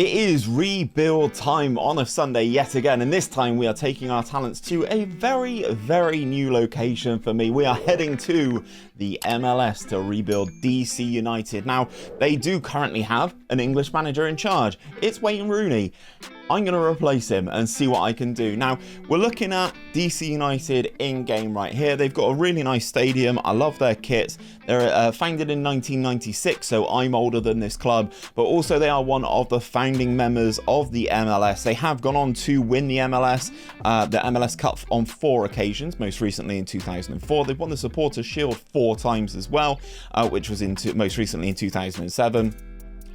It is rebuild time on a Sunday yet again, and this time we are taking our talents to a very new location for me. We are heading to the MLS to rebuild DC United. Now, they do currently have an English manager in charge. It's 𝘼𝙗𝙤𝙪 𝙈𝙚. I'm going to replace him and see what I can do. Now, we're looking at DC United in-game right here. They've got a really nice stadium. I love their kits. They're founded in 1996, so I'm older than this club, but also they are one of the founding members of the MLS. They have gone on to win the MLS Cup on 4 occasions, most recently in 2004. They've won the Supporters' Shield 4 times as well, which was most recently in 2007.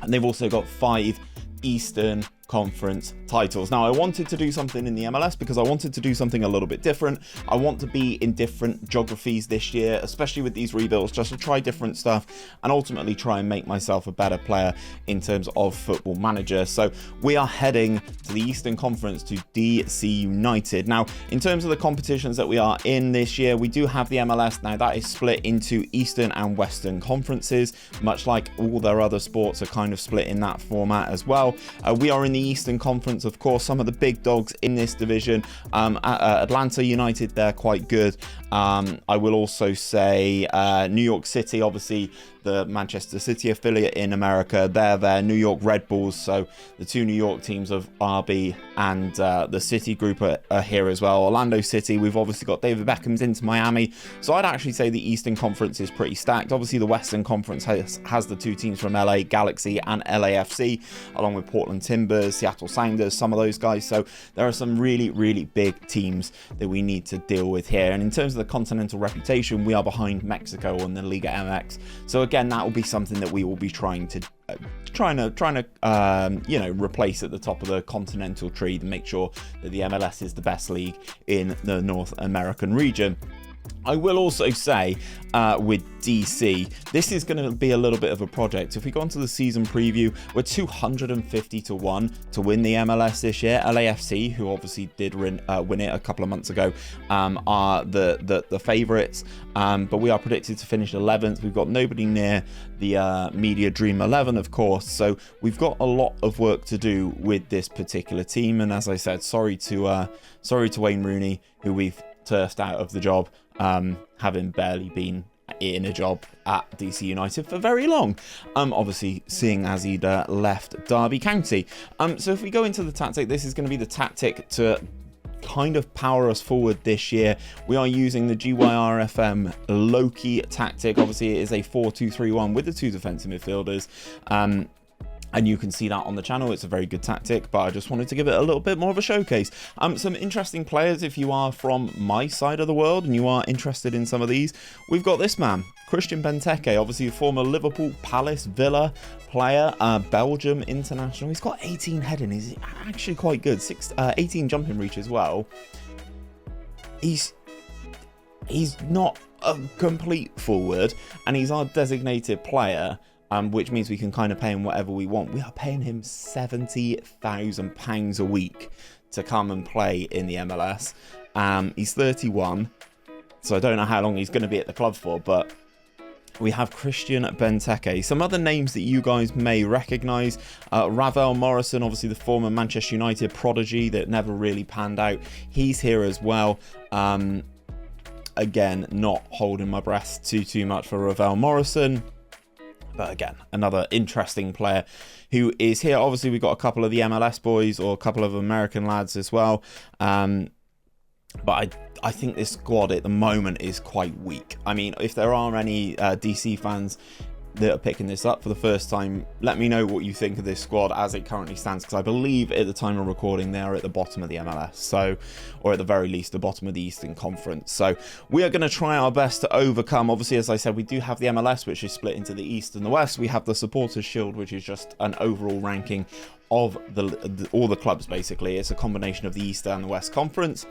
And they've also got 5 Eastern Conference titles. Now, I wanted to do something in the MLS because I wanted to do something a little bit different. I want to be in different geographies this year, especially with these rebuilds, just to try different stuff and ultimately try and make myself a better player in terms of Football Manager. So we are heading to the Eastern Conference to DC United. Now, in terms of the competitions that we are in this year, we do have the MLS. Now, that is split into Eastern and Western conferences, much like all their other sports are kind of split in that format as well. We are in the Eastern Conference, of course. Some of the big dogs in this division, Atlanta United, they're quite good. I will also say New York City, obviously the Manchester City affiliate in America, they're there. New York Red Bulls, so the 2 New York teams of RB and the City group are here as well. Orlando City, we've obviously got David Beckham's into Miami, so I'd actually say the Eastern Conference is pretty stacked. Obviously the Western Conference has the 2 teams from LA Galaxy and LAFC, along with Portland Timbers, Seattle Sounders, some of those guys. So there are some really big teams that we need to deal with here. And in terms of the continental reputation, we are behind Mexico on the Liga MX. So again, that will be something that we will be trying to replace at the top of the continental tree to make sure that the MLS is the best league in the North American region. I will also say with DC, this is going to be a little bit of a project. If we go onto the season preview, we're 250 to 1 to win the MLS this year. LAFC, who obviously did win it a couple of months ago, are the favourites, but we are predicted to finish 11th. We've got nobody near the Media Dream 11, of course, so we've got a lot of work to do with this particular team. And as I said, sorry to 𝘼𝙗𝙤𝙪 𝙈𝙚, who we've turfed out of the job, having barely been in a job at DC United for very long, obviously seeing as he'd left Derby County. So if we go into the tactic, this is going to be the tactic to kind of power us forward this year. We are using the GYRFM Loki tactic. Obviously it is a 4-2-3-1 with the 2 defensive midfielders, and you can see that on the channel. It's a very good tactic, but I just wanted to give it a little bit more of a showcase. Some interesting players, if you are from my side of the world and you are interested in some of these, we've got this man, Christian Benteke, obviously a former Liverpool, Palace, Villa player, Belgium international. He's got 18 heading. He's actually quite good. 18 jumping reach as well. He's not a complete forward, and he's our designated player, which means we can kind of pay him whatever we want. We are paying him £70,000 a week to come and play in the MLS. He's 31, so I don't know how long he's going to be at the club for, but we have Christian Benteke. Some other names that you guys may recognise, Ravel Morrison, obviously the former Manchester United prodigy that never really panned out. He's here as well. Again, not holding my breath too much for Ravel Morrison. But again, another interesting player who is here. Obviously, we've got a couple of the MLS boys or a couple of American lads as well. But I think this squad at the moment is quite weak. I mean, if there are any DC fans that are picking this up for the first time, let me know what you think of this squad as it currently stands, because I believe at the time of recording they are at the bottom of the MLS, so, or at the very least the bottom of the Eastern Conference. So we are going to try our best to overcome. Obviously, as I said, we do have the MLS, which is split into the East and the West. We have the Supporters' Shield, which is just an overall ranking of all the clubs. Basically, it's a combination of the East and the West Conference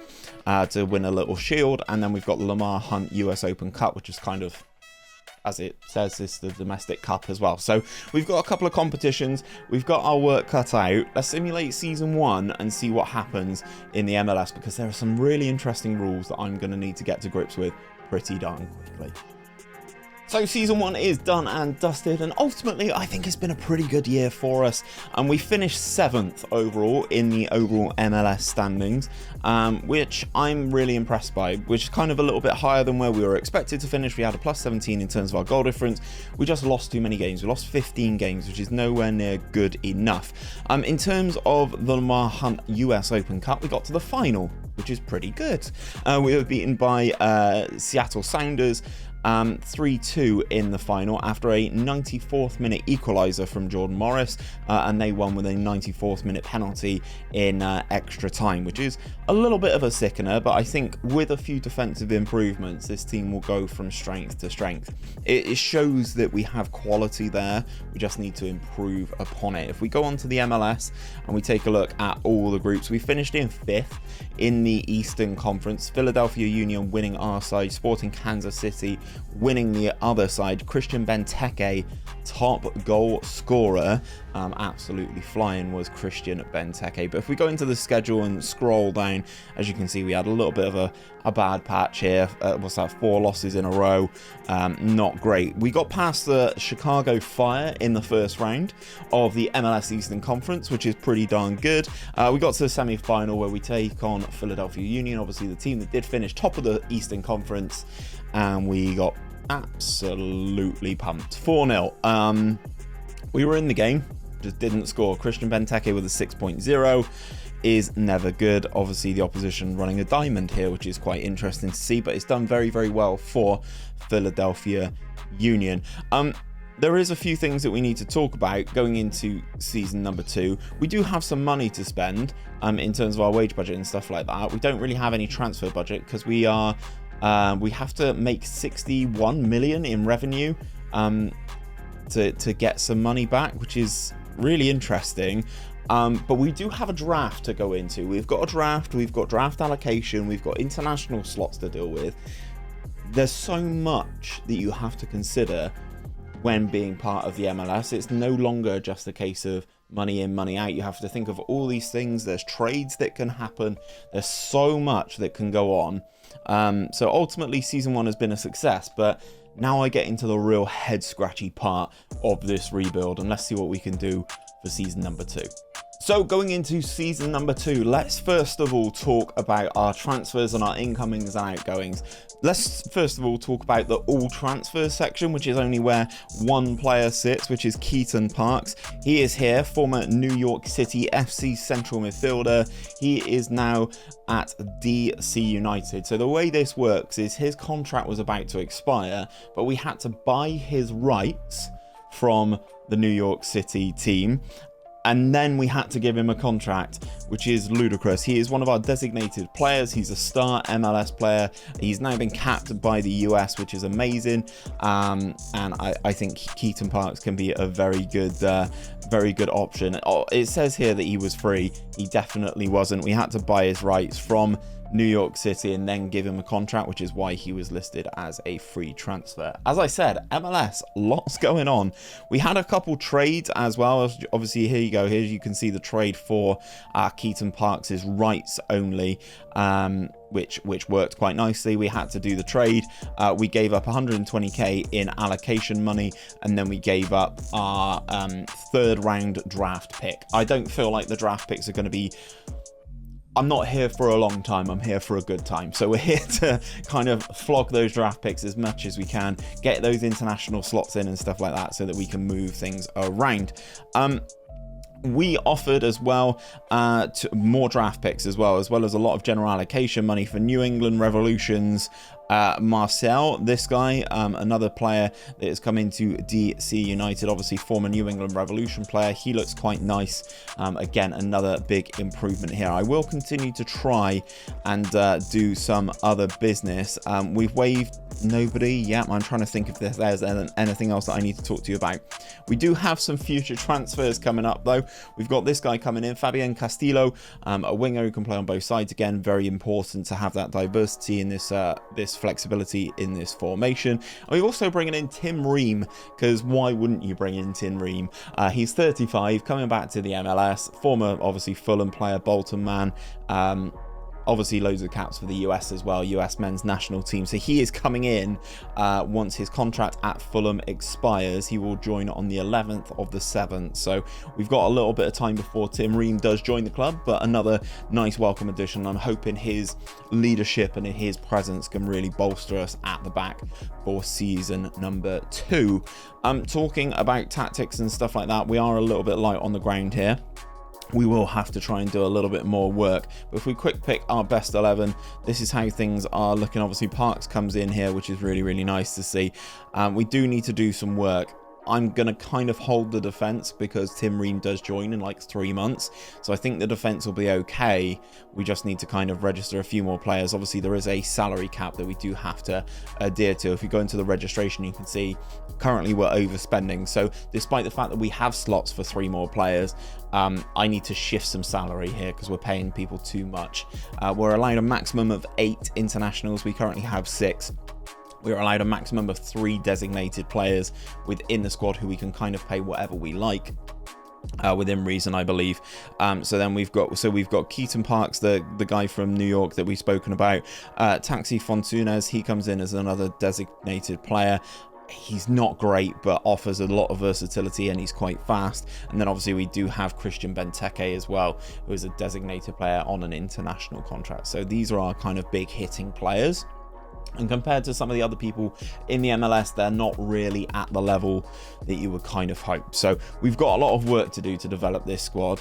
to win a little shield. And then we've got the Lamar Hunt US Open Cup, which is kind of, as it says, it's the domestic cup as well. So we've got a couple of competitions. We've got our work cut out. Let's simulate season 1 and see what happens in the MLS, because there are some really interesting rules that I'm going to need to get to grips with pretty darn quickly. So season 1 is done and dusted, and ultimately I think it's been a pretty good year for us, and we finished 7th overall in the overall MLS standings, which I'm really impressed by, which is kind of a little bit higher than where we were expected to finish. We had a plus 17 in terms of our goal difference. We just lost too many games. We lost 15 games, which is nowhere near good enough. In terms of the Lamar Hunt US Open Cup, we got to the final, which is pretty good. We were beaten by Seattle Sounders 3-2 in the final after a 94th minute equaliser from Jordan Morris, and they won with a 94th minute penalty in extra time, which is a little bit of a sickener, but I think with a few defensive improvements this team will go from strength to strength. It shows that we have quality there, we just need to improve upon it. If we go on to the MLS and we take a look at all the groups, we finished in 5th in the Eastern Conference. Philadelphia Union winning our side, Sporting Kansas City winning the other side. Christian Benteke, top goal scorer, absolutely flying was Christian Benteke. But if we go into the schedule and scroll down, as you can see, we had a little bit of a bad patch here. What's that, 4 losses in a row, not great. We got past the Chicago Fire in the first round of the MLS Eastern Conference, which is pretty darn good. We got to the semi-final where we take on Philadelphia Union, obviously the team that did finish top of the Eastern Conference, and we got absolutely pumped. 4-0. We were in the game, just didn't score. Christian Benteke with a 6.0 is never good. Obviously the opposition running a diamond here, which is quite interesting to see, but it's done very, very well for Philadelphia Union. There is a few things that we need to talk about going into season number 2. We do have some money to spend in terms of our wage budget and stuff like that. We don't really have any transfer budget because we have to make 61 million in revenue to get some money back, which is really interesting. But we do have a draft to go into. We've got a draft, we've got draft allocation, we've got international slots to deal with. There's so much that you have to consider when being part of the MLS. It's no longer just a case of money in, money out. You have to think of all these things. There's trades that can happen. There's so much that can go on. So ultimately season 1 has been a success, but now I get into the real head scratchy part of this rebuild, and let's see what we can do for season number 2. So going into season number 2, let's first of all talk about our transfers and our incomings and outgoings. Let's first of all talk about the all transfers section, which is only where one player sits, which is 𝘼𝙗𝙤𝙪. He is here, former New York City FC central midfielder. He is now at DC United. So the way this works is his contract was about to expire, but we had to buy his rights from the New York City team, and then we had to give him a contract, which is ludicrous. He is one of our designated players. He's a star MLS player. He's now been capped by the US, which is amazing. And I think 𝘼𝙗𝙤𝙪 can be a very good option. It says here that he was free. He definitely wasn't. We had to buy his rights from New York City and then give him a contract, which is why he was listed as a free transfer. As I said, MLS, lots going on. We had a couple trades as well. Obviously, here you go. Here you can see the trade for 𝘼𝙗𝙤𝙪's rights only, which worked quite nicely. We had to do the trade. We gave up 120k in allocation money, and then we gave up our 3rd round draft pick. I don't feel like the draft picks are going to be... I'm not here for a long time, I'm here for a good time. So we're here to kind of flog those draft picks as much as we can, get those international slots in and stuff like that so that we can move things around. We offered as well more draft picks as well as a lot of general allocation money for New England Revolution's Marcel, this guy, another player that has come into DC United, obviously former New England Revolution player. He looks quite nice. Again, another big improvement here. I will continue to try and do some other business. We've waived nobody. Yeah, I'm trying to think if there's anything else that I need to talk to you about. We do have some future transfers coming up though. We've got this guy coming in, Fabian Castillo, a winger who can play on both sides. Again, very important to have that diversity in this flexibility in this formation. And we're also bringing in Tim Ream, because why wouldn't you bring in Tim Ream? He's 35, coming back to the MLS, former obviously Fulham player, Bolton man. obviously loads of caps for the US as well, US men's national team. So he is coming in once his contract at Fulham expires. He will join on the 11th of the 7th. So we've got a little bit of time before Tim Ream does join the club, but another nice welcome addition. I'm hoping his leadership and his presence can really bolster us at the back for season number 2. Talking about tactics and stuff like that, we are a little bit light on the ground here. We will have to try and do a little bit more work. But if we quick pick our best 11, this is how things are looking. Obviously, Parks comes in here, which is really, really nice to see. We do need to do some work. I'm going to kind of hold the defense because Tim Ream does join in like 3 months. So I think the defense will be okay. We just need to kind of register a few more players. Obviously, there is a salary cap that we do have to adhere to. If you go into the registration, you can see currently we're overspending. So despite the fact that we have slots for 3 more players, I need to shift some salary here because we're paying people too much. We're allowed a maximum of 8 internationals. We currently have 6. We're allowed a maximum of 3 designated players within the squad who we can kind of pay whatever we like. Within reason, I believe. So then we've got 𝘼𝙗𝙤𝙪 Parks, the guy from New York that we've spoken about. Taxi Fontunes, he comes in as another designated player. He's not great, but offers a lot of versatility and he's quite fast. And then obviously we do have Christian Benteke as well, who is a designated player on an international contract. So these are our kind of big hitting players. And compared to some of the other people in the MLS, they're not really at the level that you would kind of hope. So we've got a lot of work to do to develop this squad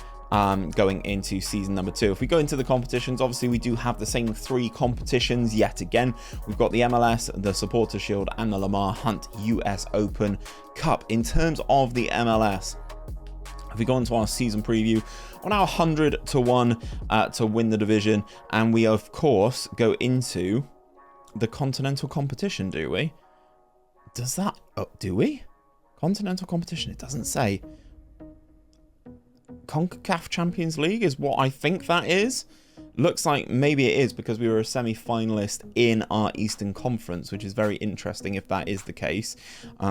going into season number 2. If we go into the competitions, obviously we do have the same 3 competitions yet again. We've got the MLS, the Supporters Shield, and the 𝘼𝙗𝙤𝙪 US Open Cup. In terms of the MLS, if we go into our season preview, we're now 100 to 1 to win the division. And we, of course, go into the continental competition, do we? Does that... Oh, do we? Continental competition, it doesn't say. CONCACAF Champions League is what I think that is. Looks like maybe it is because we were a semi-finalist in our Eastern Conference, which is very interesting if that is the case.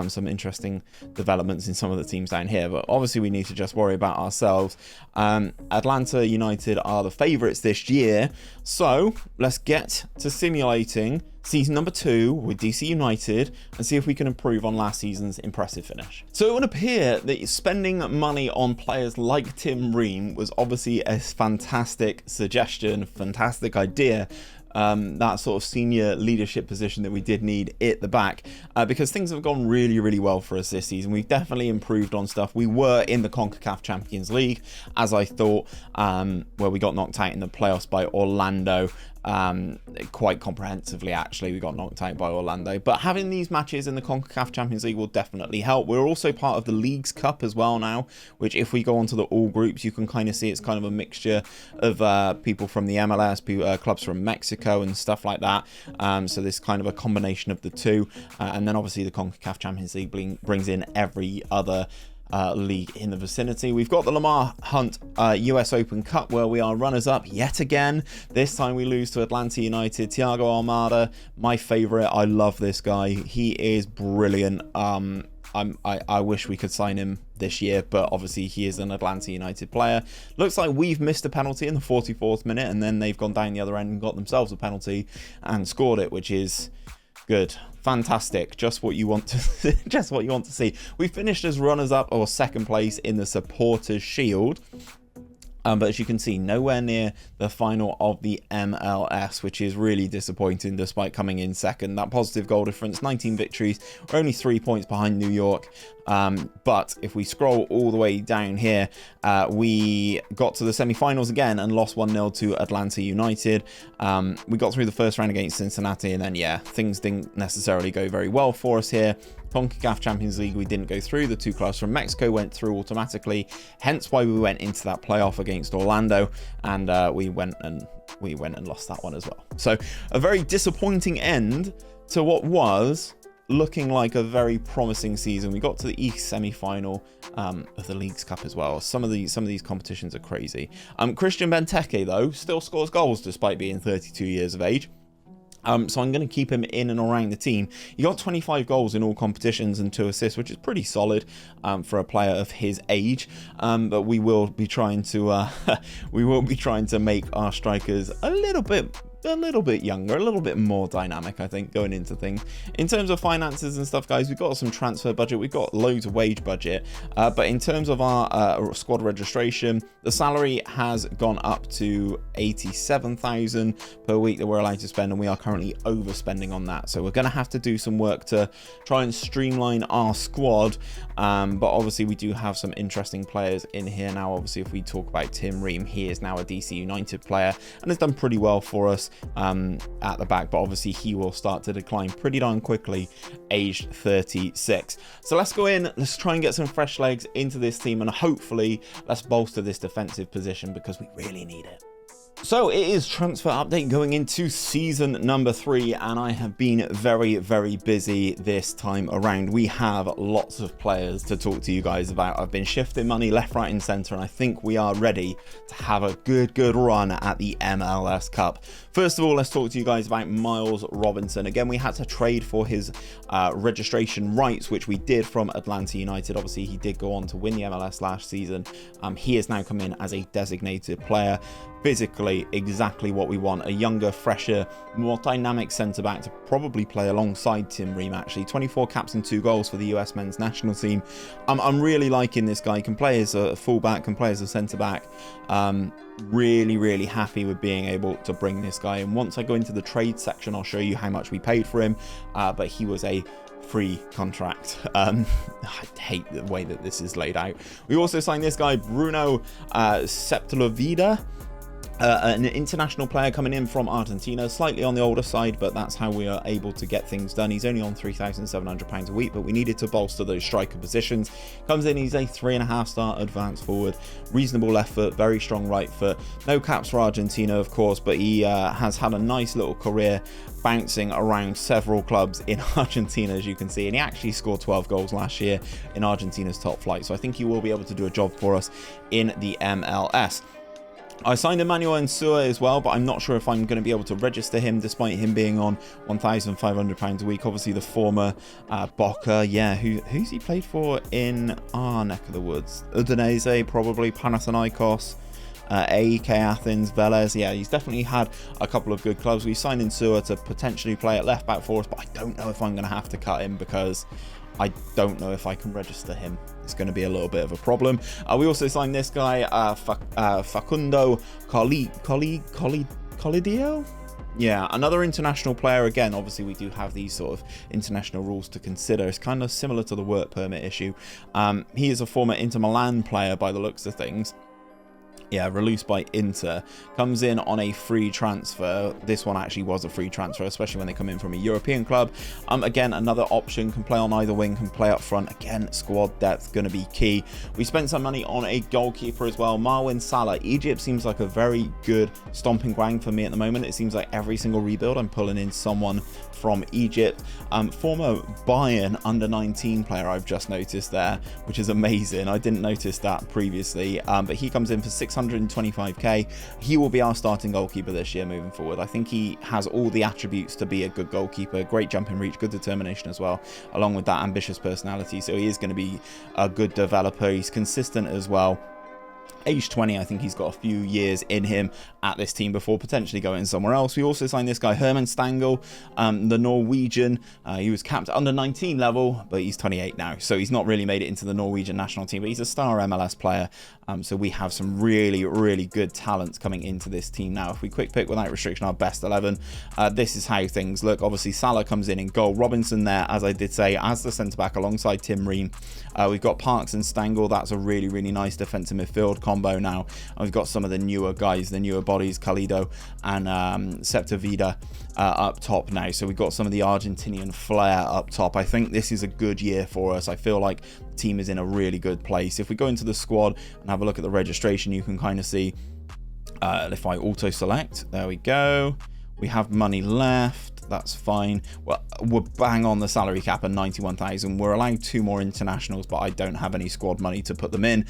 Some interesting developments in some of the teams down here, but obviously we need to just worry about ourselves. Atlanta United are the favourites this year, so let's get to simulating season number 2 with DC United and see if we can improve on last season's impressive finish. So it would appear that spending money on players like Tim Ream was obviously a fantastic suggestion, fantastic idea. That sort of senior leadership position that we did need at the back, because things have gone really, really well for us this season. We've definitely improved on stuff. We were in the CONCACAF Champions League, as I thought, where we got knocked out in the playoffs by Orlando. Quite comprehensively, actually, we got knocked out by Orlando, but having these matches in the CONCACAF Champions League will definitely help. We're also part of the Leagues Cup as well now, which if we go onto the all groups, you can kind of see it's kind of a mixture of people from the MLS, clubs from Mexico and stuff like that. So this kind of a combination of the two, and then obviously the CONCACAF Champions League brings in every other league in the vicinity. We've got the 𝘼𝙗𝙤𝙪 US Open Cup, where we are runners-up yet again. This time we lose to Atlanta United. Thiago Almada, my favourite. I love this guy. He is brilliant. I wish we could sign him this year, but obviously he is an Atlanta United player. Looks like we've missed a penalty in the 44th minute, and then they've gone down the other end and got themselves a penalty and scored it, which is good. Fantastic. Just what you want to just what you want to see. We finished as runners-up or second place in the Supporters Shield. But as you can see, nowhere near the final of the MLS, which is really disappointing despite coming in second. That positive goal difference, 19 victories. We're only 3 points behind New York. But if we scroll all the way down here, we got to the semi-finals again and lost 1-0 to Atlanta United. We got through the first round against Cincinnati, and then, yeah, things didn't necessarily go very well for us here. CONCACAF Champions League, we didn't go through. The 2 clubs from Mexico went through automatically, hence why we went into that playoff against Orlando, and we went and lost that one as well. So a very disappointing end to what was looking like a very promising season. We got to the East semi-final of the Leagues Cup as well. Some of these competitions are crazy. Christian Benteke, though, still scores goals despite being 32 years of age. So I'm going to keep him in and around the team. He got 25 goals in all competitions and 2 assists, which is pretty solid for a player of his age. But we will be trying to make our strikers a little bit younger, a little bit more dynamic, I think, going into things. In terms of finances and stuff, guys, we've got some transfer budget, we've got loads of wage budget, but in terms of our squad registration, the salary has gone up to 87,000 per week that we're allowed to spend, and we are currently overspending on that. So we're going to have to do some work to try and streamline our squad, but obviously we do have some interesting players in here now. Obviously, if we talk about 𝘼𝙗𝙤𝙪, he is now a DC United player and has done pretty well for us at the back, but obviously he will start to decline pretty darn quickly, aged 36. So let's go in, let's try and get some fresh legs into this team, and hopefully let's bolster this defensive position because we really need it. So it is transfer update going into season number 3, and I have been very, very busy this time around. We have lots of players to talk to you guys about. I've been shifting money left, right and center, and I think we are ready to have a good run at the MLS Cup. First of all, let's talk to you guys about Miles Robinson. Again, we had to trade for his registration rights, which we did from Atlanta United. Obviously, he did go on to win the MLS last season. He has now come in as a designated player. Physically, exactly what we want. A younger, fresher, more dynamic centre-back to probably play alongside 𝘼𝙗𝙤𝙪, actually. 24 caps and 2 goals for the US men's national team. I'm really liking this guy. He can play as a full-back, can play as a centre-back. Really happy with being able to bring this guy in. Once I go into the trade section, I'll show you how much we paid for him, but he was a free contract. I hate the way that this is laid out. We also signed this guy, Bruno Sepúlveda. An international player coming in from Argentina, slightly on the older side, but that's how we are able to get things done. He's only on £3,700 a week, but we needed to bolster those striker positions. Comes in, he's a 3.5-star advanced forward, reasonable left foot, very strong right foot. No caps for Argentina, of course, but he has had a nice little career bouncing around several clubs in Argentina, as you can see, and he actually scored 12 goals last year in Argentina's top flight, so I think he will be able to do a job for us in the MLS. I signed Emmanuel Nsua as well, but I'm not sure if I'm going to be able to register him despite him being on £1,500 a week. Obviously the former Boca, yeah, who's he played for in our neck of the woods? Udinese, probably, Panathinaikos, AEK Athens, Vélez. Yeah, he's definitely had a couple of good clubs. We signed Nsua to potentially play at left back for us, but I don't know if I'm going to have to cut him because I don't know if I can register him. It's going to be a little bit of a problem. We also signed this guy, Facundo Colidio. Yeah, another international player. Again, obviously we do have these sort of international rules to consider. It's kind of similar to the work permit issue. He is a former Inter Milan player by the looks of things. Yeah, released by Inter, comes in on a free transfer. This one actually was a free transfer, especially when they come in from a European club. Again, another option, can play on either wing, can play up front. Again, squad depth going to be key. We spent some money on a goalkeeper as well, Marwan Salah. Egypt seems like a very good stomping ground for me at the moment. It seems like every single rebuild I'm pulling in someone from Egypt. Former Bayern under-19 player I've just noticed there, which is amazing. I didn't notice that previously, but he comes in for 625k. He will be our starting goalkeeper this year moving forward. I think he has all the attributes to be a good goalkeeper. Great jumping reach, good determination as well, along with that ambitious personality. So he is going to be a good developer. He's consistent as well. Age 20, I think he's got a few years in him at this team before potentially going somewhere else. We also signed this guy, Herman Stangl, the Norwegian. He was capped under 19 level, but he's 28 now, so he's not really made it into the Norwegian national team, but he's a star MLS player. So we have some really good talents coming into this team now. If we quick pick without restriction our best 11, this is how things look. Obviously Salah comes in goal, Robinson there, as I did say, as the centre-back alongside 𝘼𝙗𝙤𝙪. We've got Parks and Stangl. That's a really nice defensive midfield combo now. And we've got some of the newer guys, the newer bodies, Colidio and Sepúlveda up top now. So we've got some of the Argentinian flair up top. I think this is a good year for us. I feel like the team is in a really good place. If we go into the squad and have a look at the registration, you can kind of see if I auto select, there we go, we have money left. That's fine. Well, we're bang on the salary cap at 91,000. We're allowed 2 more internationals, but I don't have any squad money to put them in.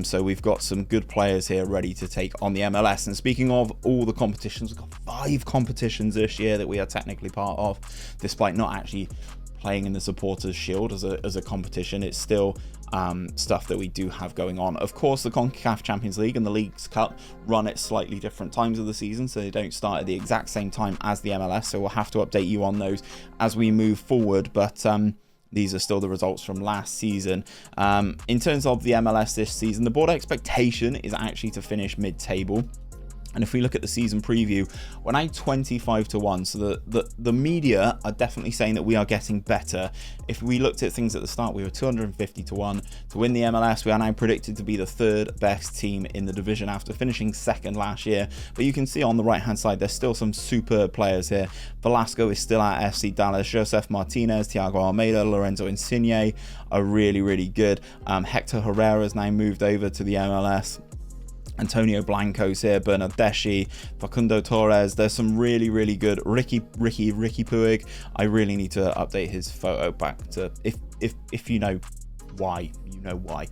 So we've got some good players here ready to take on the MLS. And speaking of all the competitions, we've got 5 competitions this year that we are technically part of, despite not actually playing in the Supporters Shield as a competition. It's still stuff that we do have going on. Of course, the CONCACAF Champions League and the Leagues Cup run at slightly different times of the season, so they don't start at the exact same time as the MLS, so we'll have to update you on those as we move forward, but these are still the results from last season. In terms of the MLS this season, the board expectation is actually to finish mid-table. And if we look at the season preview, we're now 25-1. So the media are definitely saying that we are getting better. If we looked at things at the start, we were 250-1 to win the MLS. We are now predicted to be the 3rd best team in the division after finishing 2nd last year. But you can see on the right-hand side, there's still some superb players here. Velasco is still at FC Dallas. Josef Martinez, 𝘼𝙗𝙗𝙪𝙩 𝙈𝙚, Lorenzo Insigne are really, really good. Hector Herrera has now moved over to the MLS. Antonio Blanco's here, Bernardeschi, Facundo Torres. There's some really, really good. Ricky Puig. I really need to update his photo back to, if you know why, you know why.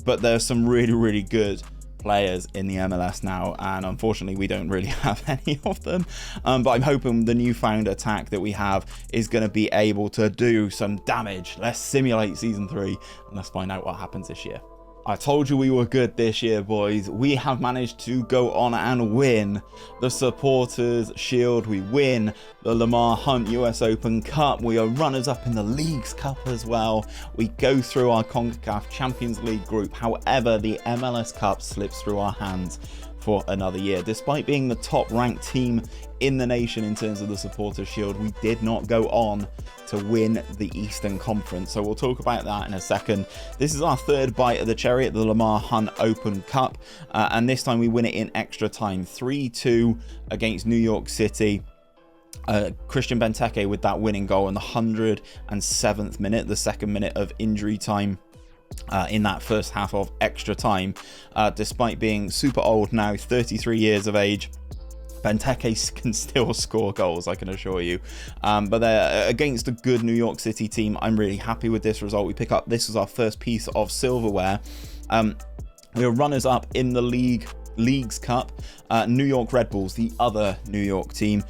But there's some really, really good players in the MLS now, and unfortunately we don't really have any of them, but I'm hoping the newfound attack that we have is going to be able to do some damage. Let's simulate season 3 and let's find out what happens this year. I told you we were good this year, boys. We have managed to go on and win the Supporters Shield. We win the 𝘼𝙗𝙤𝙪 US Open Cup. We are runners-up in the Leagues Cup as well. We go through our CONCACAF Champions League group. However, the MLS Cup slips through our hands for another year. Despite being the top-ranked team in the nation in terms of the Supporters Shield, we did not go on to win the Eastern Conference. So we'll talk about that in a second. This is our 3rd bite of the cherry at the 𝘼𝙗𝙤𝙪 Open Cup, and this time we win it in extra time, 3-2 against New York City. Christian Benteke with that winning goal in the 107th minute, the 2nd minute of injury time. In that first half of extra time, despite being super old now, 33 years of age, Benteke can still score goals, I can assure you. But they're against a good New York City team. I'm really happy with this result. We pick up, this was our first piece of silverware. We were runners up in the Leagues Cup. New York Red Bulls, the other New York team,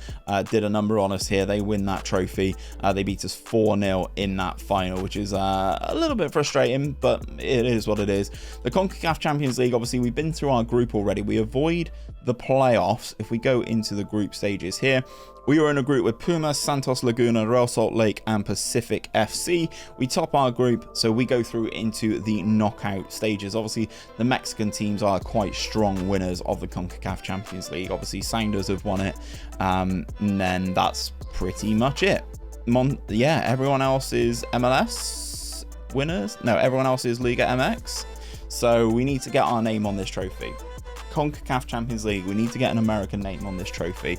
did a number on us here. They win that trophy. They beat us 4-0 in that final, which is a little bit frustrating, but it is what it is. The CONCACAF Champions League, obviously we've been through our group already. We avoid the playoffs if we go into the group stages here. We were in a group with Pumas, Santos Laguna, Real Salt Lake, and Pacific FC. We top our group, so we go through into the knockout stages. Obviously, the Mexican teams are quite strong winners of the CONCACAF Champions League. Obviously, Sounders have won it, and then that's pretty much it. Yeah, everyone else is MLS winners. No, everyone else is Liga MX. So we need to get our name on this trophy. CONCACAF Champions League, we need to get an American name on this trophy,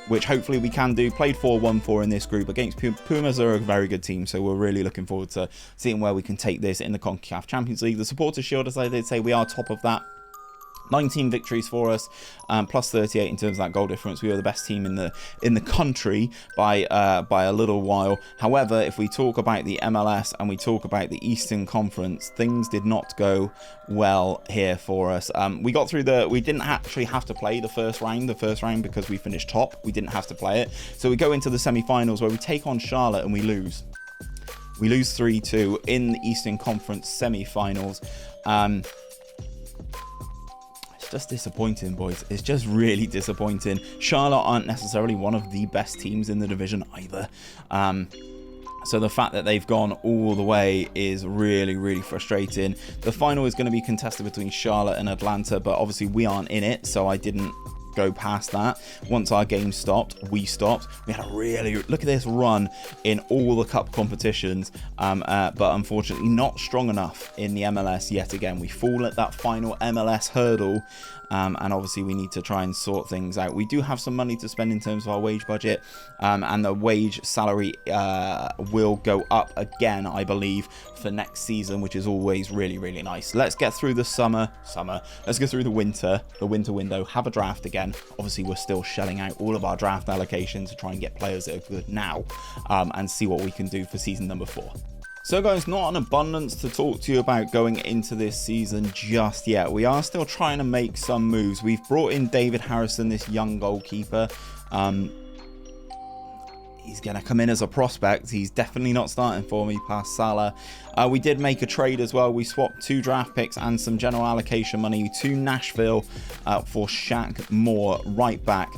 which hopefully we can do. Played 4-1-4 in this group against Pumas. Are a very good team, so we're really looking forward to seeing where we can take this in the CONCACAF Champions League. The Supporters Shield, as I did say, we are top of that. 19 victories for us, plus 38 in terms of that goal difference. We were the best team in the country by a little while. However, if we talk about the MLS and we talk about the Eastern Conference, things did not go well here for us. We got through we didn't actually have to play the first round because we finished top. We didn't have to play it. So we go into the semi-finals where we take on Charlotte and we lose. We lose 3-2 in the Eastern Conference semi-finals. Just disappointing, boys. It's just really disappointing. Charlotte aren't necessarily one of the best teams in the division either. So the fact that they've gone all the way is really, really frustrating. The final is going to be contested between Charlotte and Atlanta, but obviously we aren't in it, so I didn't go past that. Once our game stopped, we stopped. We had a really, look at this run in all the cup competitions, but unfortunately not strong enough in the MLS yet again. We fall at that final MLS hurdle, and obviously we need to try and sort things out. We do have some money to spend in terms of our wage budget, and the wage salary will go up again, I believe, for next season, which is always really, really nice. Let's get through the summer. Let's go through the winter window, have a draft again. again, obviously we're still shelling out all of our draft allocation to try and get players that are good now, and see what we can do for season number 4. So guys, not an abundance to talk to you about going into this season just yet. We are still trying to make some moves. We've brought in David Harrison, this young goalkeeper. He's going to come in as a prospect. He's definitely not starting for me past Salah. We did make a trade as well. We swapped 2 draft picks and some general allocation money to Nashville for Shaq Moore, right back.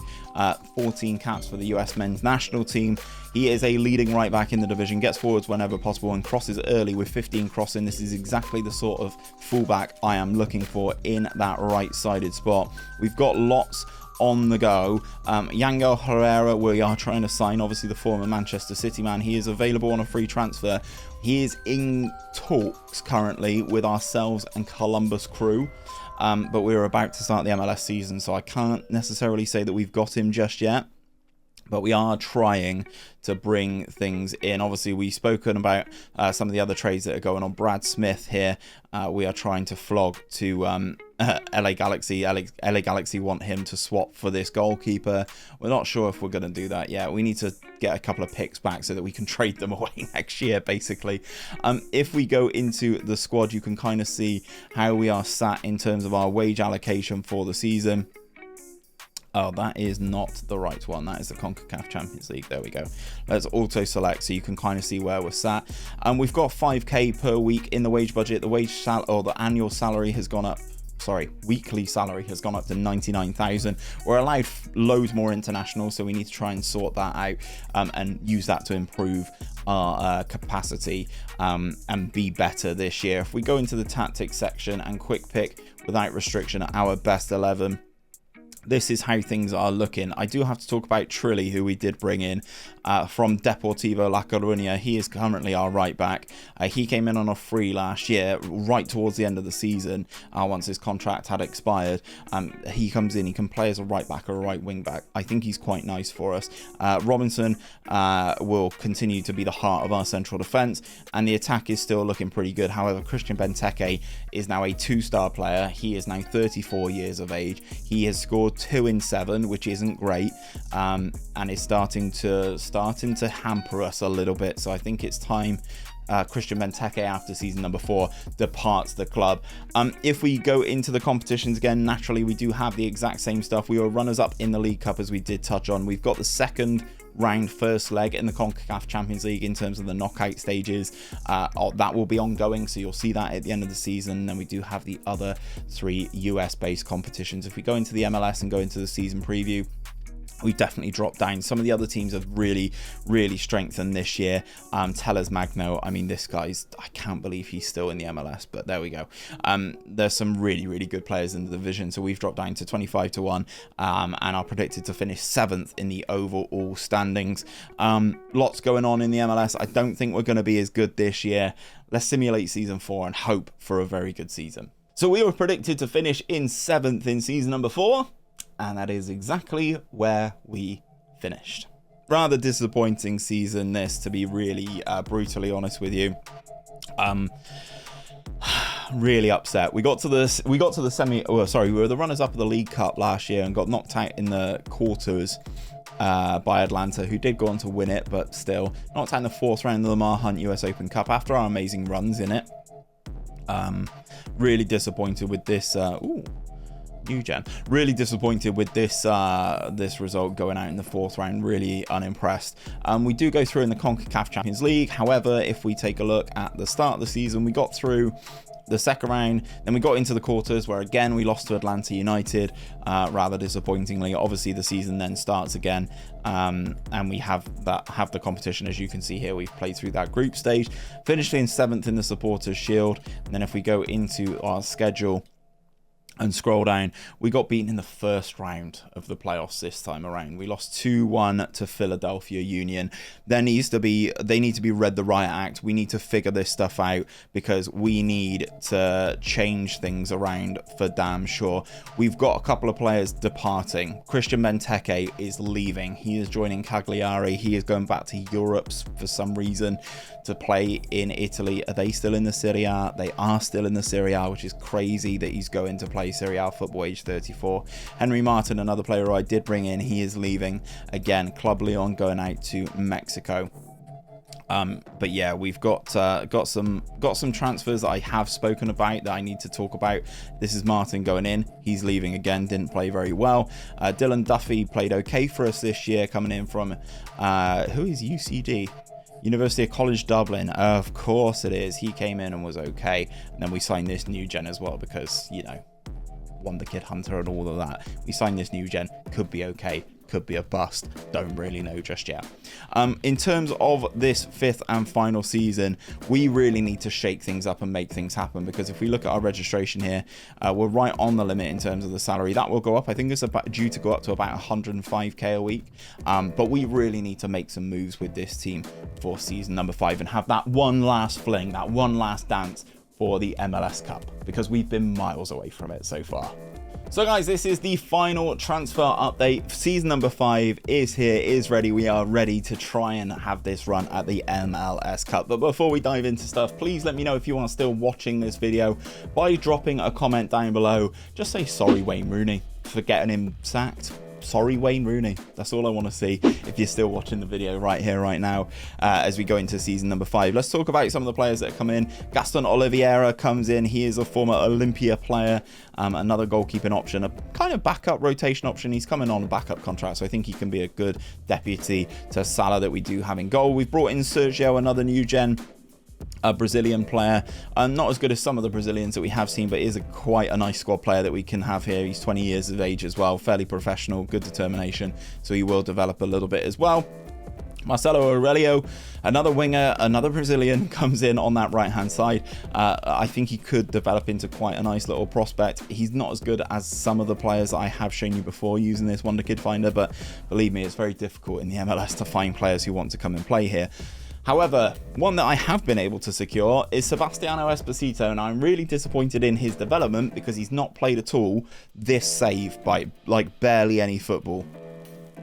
14 caps for the US men's national team. He is a leading right back in the division, gets forwards whenever possible and crosses early with 15 crossing. This is exactly the sort of fullback I am looking for in that right-sided spot. We've got lots on the go. 𝘼𝙗𝙤𝙪, we are trying to sign, obviously the former Manchester City man. He is available on a free transfer. He is in talks currently with ourselves and Columbus Crew, but we're about to start the MLS season, so I can't necessarily say that we've got him just yet. But we are trying to bring things in. Obviously, we've spoken about some of the other trades that are going on. Brad Smith here, we are trying to flog to LA Galaxy. LA Galaxy want him to swap for this goalkeeper. We're not sure if we're going to do that yet. We need to get a couple of picks back so that we can trade them away next year, basically. If we go into the squad, you can kind of see how we are sat in terms of our wage allocation for the season. Oh, that is not the right one. That is the CONCACAF Champions League. There we go. Let's auto select so you can kind of see where we're sat. We've got 5k per week in the wage budget. The annual salary has gone up. Sorry, weekly salary has gone up to 99,000. We're allowed loads more international, so we need to try and sort that out and use that to improve our capacity and be better this year. If we go into the tactics section and quick pick without restriction our best 11, this is how things are looking. I do have to talk about 𝘼𝙗𝙤𝙪, who we did bring in from Deportivo La Coruña. He is currently our right back. He came in on a free last year, right towards the end of the season, once his contract had expired. He comes in, he can play as a right back or a right wing back. I think he's quite nice for us. Robinson will continue to be the heart of our central defence, and the attack is still looking pretty good. However, Christian Benteke is now a 2-star player. He is now 34 years of age. He has scored 2 in 7, which isn't great, and is starting to hamper us a little bit. So I think it's time Christian Benteke, after season number 4, departs the club. If we go into the competitions again, naturally we do have the exact same stuff. We were runners-up in the League Cup, as we did touch on. We've got the second round first leg in the CONCACAF Champions League in terms of the knockout stages. That will be ongoing, so you'll see that at the end of the season. And then we do have the other 3 US-based competitions. If we go into the MLS and go into the season preview, we definitely dropped down. Some of the other teams have really strengthened this year. 𝘼𝙗𝙤𝙪, I mean, this guy's, I can't believe he's still in the MLS, but there we go. There's some really good players in the division, so we've dropped down to 25-1 and are predicted to finish 7th in the overall standings. Lots going on in the MLS. I don't think we're going to be as good this year. Let's simulate season 4 and hope for a very good season. So we were predicted to finish in 7th in season number 4. And that is exactly where we finished. Rather disappointing season this, to be really brutally honest with you. Really upset. We got to the semi. Oh, sorry, we were the runners up of the League Cup last year and got knocked out in the quarters by Atlanta, who did go on to win it, but still knocked out in the 4th round of the 𝘼𝙗𝙤𝙪 US Open Cup after our amazing runs in it. Really disappointed with this. New gen. Really disappointed with this this result going out in the 4th round. Really unimpressed. We do go through in the CONCACAF Champions League. However, if we take a look at the start of the season, we got through the 2nd round, then we got into the quarters, where again we lost to Atlanta United, rather disappointingly. Obviously the season then starts again, and we have the competition. As you can see here, we've played through that group stage, finished in 7th in the Supporters Shield. And then if we go into our schedule and scroll down, we got beaten in the 1st round of the playoffs this time around. We lost 2-1 to Philadelphia Union. They need to be read the riot act. We need to figure this stuff out, because we need to change things around for damn sure. We've got a couple of players departing. Christian Benteke is leaving. He is joining Cagliari. He is going back to Europe for some reason to play in Italy. Are they still in the Serie A? They are still in the Serie A, which is crazy that he's going to play play Serie A football, age 34. Henry Martin, another player who I did bring in, he is leaving. Again, Club Leon going out to Mexico. But yeah, we've got some transfers that I have spoken about that I need to talk about. This is Martin going in. He's leaving again. Didn't play very well. Dylan Duffy played okay for us this year, coming in from who is UCD? University of College Dublin. Of course it is. He came in and was okay. And then we signed this new gen as well because, you know, Wonder Kid Hunter and all of that. We signed this new gen. Could be okay. Could be a bust. Don't really know just yet. In terms of this 5th and final season, we really need to shake things up and make things happen, because if we look at our registration here, we're right on the limit in terms of the salary. That will go up. I think it's due to go up to about 105k a week. But we really need to make some moves with this team for season number 5 and have that one last fling, that one last dance for the MLS Cup, because we've been miles away from it so far. So guys, this is the final transfer update. Season number 5 is here, is ready. We are ready to try and have this run at the MLS Cup. But before we dive into stuff, please let me know if you are still watching this video by dropping a comment down below. Just say sorry Wayne Rooney for getting him sacked. Sorry Wayne Rooney. That's all I want to see if you're still watching the video right here, right now, as we go into season number 5. Let's talk about some of the players that come in. Gaston Oliveira comes in. He is a former Olympia player, another goalkeeping option, a kind of backup rotation option. He's coming on a backup contract, so I think he can be a good deputy to Salah that we do have in goal. We've brought in Sergio, another new gen, a Brazilian player, not as good as some of the Brazilians that we have seen, but is quite a nice squad player that we can have here. He's 20 years of age as well, fairly professional, good determination, so he will develop a little bit as well. Marcelo Aurelio, another winger, another Brazilian, comes in on that right hand side. I think he could develop into quite a nice little prospect. He's not as good as some of the players that I have shown you before using this Wonder Kid Finder, but believe me, it's very difficult in the MLS to find players who want to come and play here. However, one that I have been able to secure is Sebastiano Esposito, and I'm really disappointed in his development because he's not played at all this save by like barely any football.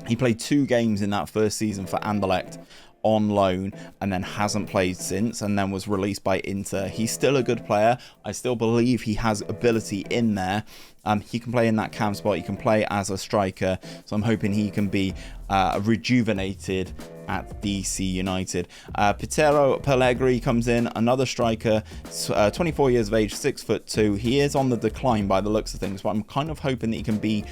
He played 2 games in that first season for Anderlecht on loan and then hasn't played since, and then was released by Inter. He's still a good player. I still believe he has ability in there. He can play in that cam spot. He can play as a striker, so I'm hoping he can be rejuvenated at DC United. Pitero Pellegrini comes in, another striker, 24 years of age, 6'2". He is on the decline by the looks of things, but I'm kind of hoping that he can be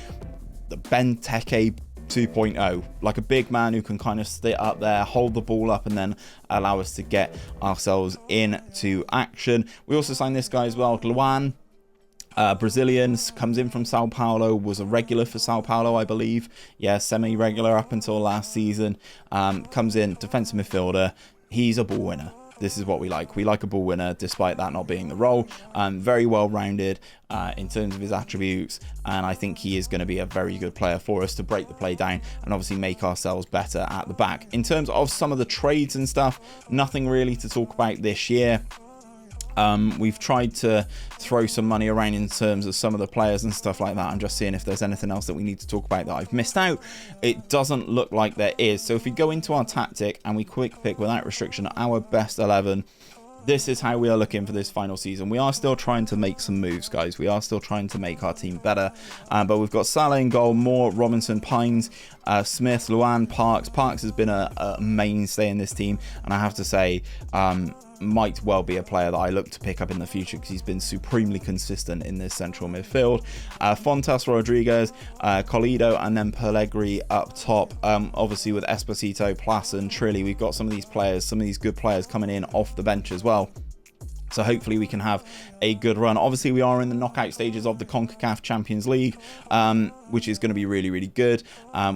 the Benteke 2.0, like a big man who can kind of sit up there, hold the ball up, and then allow us to get ourselves into action. We also signed this guy as well, 𝘼𝙗𝙤𝙪. Brazilian, comes in from Sao Paulo, was a regular for Sao Paulo, I believe. Yeah, semi-regular up until last season. Comes in, defensive midfielder. He's a ball winner. This is what we like. We like a ball winner, despite that not being the role. Very well-rounded in terms of his attributes, and I think he is going to be a very good player for us to break the play down and obviously make ourselves better at the back. In terms of some of the trades and stuff, nothing really to talk about this year. We've tried to throw some money around in terms of some of the players and stuff like that. I'm just seeing if there's anything else that we need to talk about that I've missed out. It doesn't look like there is. So if we go into our tactic and we quick pick without restriction our best 11, this is how we are looking for this final season. We are still trying to make some moves, guys. We are still trying to make our team better. But we've got Salah in goal, Moore, Robinson, Pines, Smith, 𝘼𝙗𝙤𝙪, Parks. Parks has been a mainstay in this team, and I have to say, might well be a player that I look to pick up in the future because he's been supremely consistent in this central midfield. Fontas, Rodriguez, Colido, and then Pellegrini up top. Obviously with Esposito, Plas, and Trilly, we've got some of these players, some of these good players coming in off the bench as well. So hopefully we can have a good run. Obviously, we are in the knockout stages of the CONCACAF Champions League, which is going to be really, really good.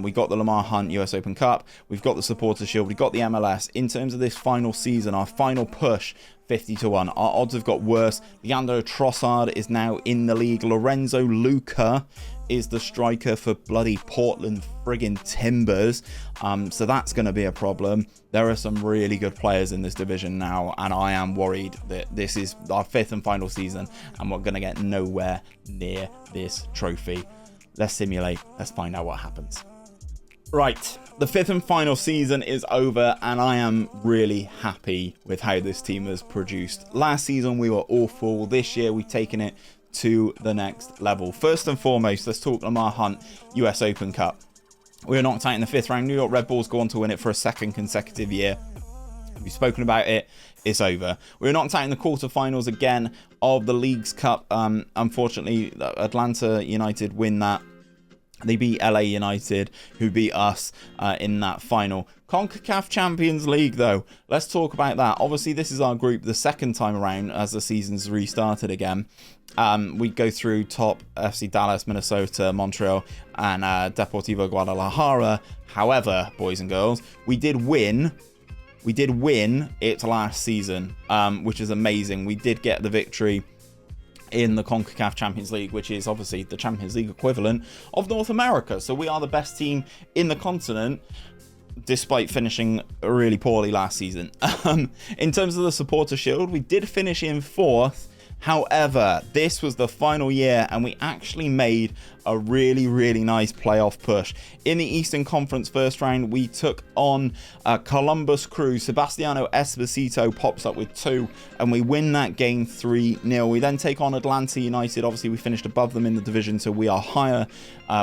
We got the Lamar Hunt US Open Cup. We've got the Supporters Shield. We've got the MLS. In terms of this final season, our final push, 50-1. Our odds have got worse. Leandro Trossard is now in the league. Lorenzo Luca is the striker for bloody Portland friggin' Timbers. So that's going to be a problem. There are some really good players in this division now, and I am worried that this is our 5th and final season and we're going to get nowhere near this trophy. Let's simulate. Let's find out what happens. Right, the 5th and final season is over, and I am really happy with how this team has produced. Last season we were awful. This year we've taken it to the next level. First and foremost, let's talk 𝘼𝙗𝙤𝙪 US Open Cup. We were knocked out in the 5th round. New York Red Bulls go on to win it for a 2nd consecutive year. We've spoken about it. It's over. We were knocked out in the quarterfinals again of the Leagues Cup. Unfortunately, Atlanta United win that. They beat LA United, who beat us in that final. CONCACAF Champions League, though. Let's talk about that. Obviously, this is our group the 2nd time around as the season's restarted again. We go through top FC Dallas, Minnesota, Montreal, and Deportivo Guadalajara. However, boys and girls, we did win it last season, which is amazing. We did get the victory in the CONCACAF Champions League, which is obviously the Champions League equivalent of North America. So we are the best team in the continent, despite finishing really poorly last season. In terms of the Supporter Shield, we did finish in 4th. However, this was the final year and we actually made a really nice playoff push. In the Eastern Conference 1st round, we took on Columbus Crew. Sebastiano Esposito pops up with 2 and we win that game 3-0. We then take on Atlanta United. Obviously, we finished above them in the division, so we are higher.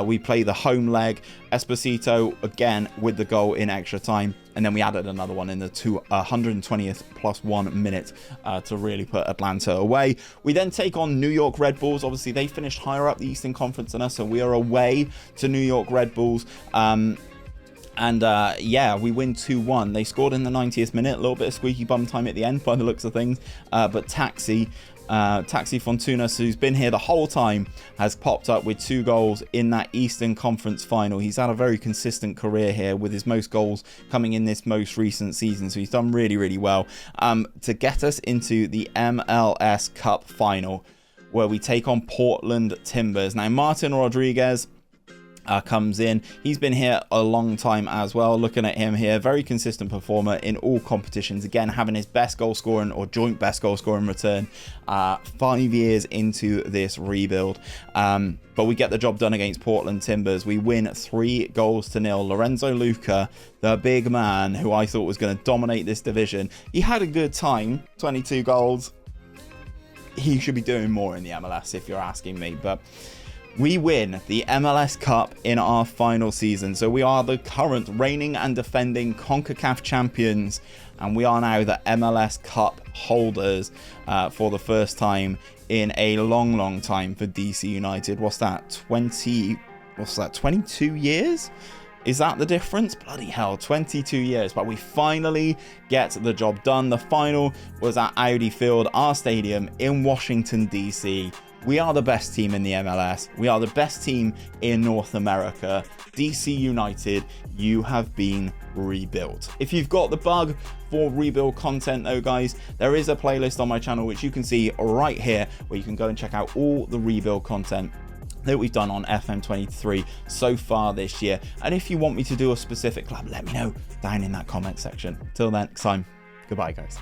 We play the home leg. Esposito again with the goal in extra time. And then we added another one in the 120th plus 1 minute to really put Atlanta away. We then take on New York Red Bulls. Obviously, they finished higher up the Eastern Conference than us, so we are away to New York Red Bulls. Yeah, we win 2-1. They scored in the 90th minute. A little bit of squeaky bum time at the end by the looks of things. But Taxi Fontunas, who's been here the whole time, has popped up with 2 goals in that Eastern Conference final. He's had a very consistent career here, with his most goals coming in this most recent season, so he's done really well to get us into the MLS Cup final, where we take on Portland Timbers. Now, Martin Rodriguez comes in. He's been here a long time as well. Looking at him here, very consistent performer in all competitions. Again, having his best goal scoring or joint best goal scoring return 5 years into this rebuild. But we get the job done against Portland Timbers. We win 3-0. Lorenzo Luca, the big man who I thought was going to dominate this division, he had a good time. 22 goals. He should be doing more in the MLS, if you're asking me. But we win the MLS Cup in our final season. So we are the current reigning and defending CONCACAF champions. And we are now the MLS Cup holders for the first time in a long time for DC United. What's that? 22 years? Is that the difference? Bloody hell, 22 years. But we finally get the job done. The final was at Audi Field, our stadium in Washington, DC. We are the best team in the MLS. We are the best team in North America. DC United, you have been rebuilt. If you've got the bug for rebuild content though, guys, there is a playlist on my channel which you can see right here, where you can go and check out all the rebuild content that we've done on FM23 so far this year. And if you want me to do a specific club, let me know down in that comment section. Till then, next time, goodbye guys.